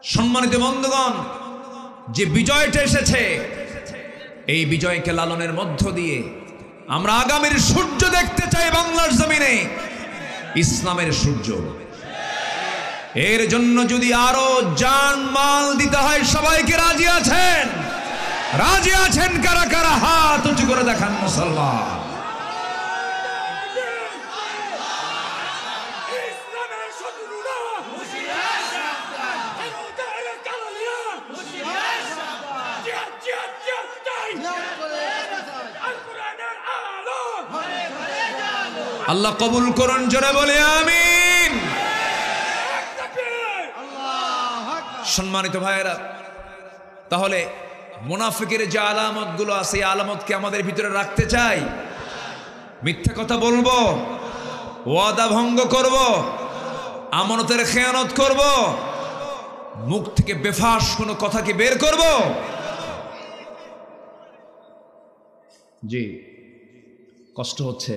সম্মানিত বন্ধুগণ, যে বিজয়টা এসেছে এই বিজয়কে লালনের মধ্য দিয়ে আমরা আগামীর সূর্য দেখতে চাই বাংলার জমিনে, ইসলামের সূর্য। এর জন্য যদি আরো জান মাল দিতে হয়, সবাইকে রাজি আছেন? রাজি আছেন কারা কারা? হাত উঁচু করে দেখান মুসলমান। আল্লাহ কবুল করুন, জোরে বলে আমিন। সম্মানিত ভাইয়েরা, তাহলে মুনাফিকের যে আলামত গুলো আছে, এই আলামতকে আমাদের ভিতরে রাখতে চাই। মিথ্যা কথা বলবো, ওয়াদা ভঙ্গ করব, আমানতের খেয়ানত করব, মুখ থেকে বেফাস কোনো কথা কি বের করব? জি, কষ্ট হচ্ছে।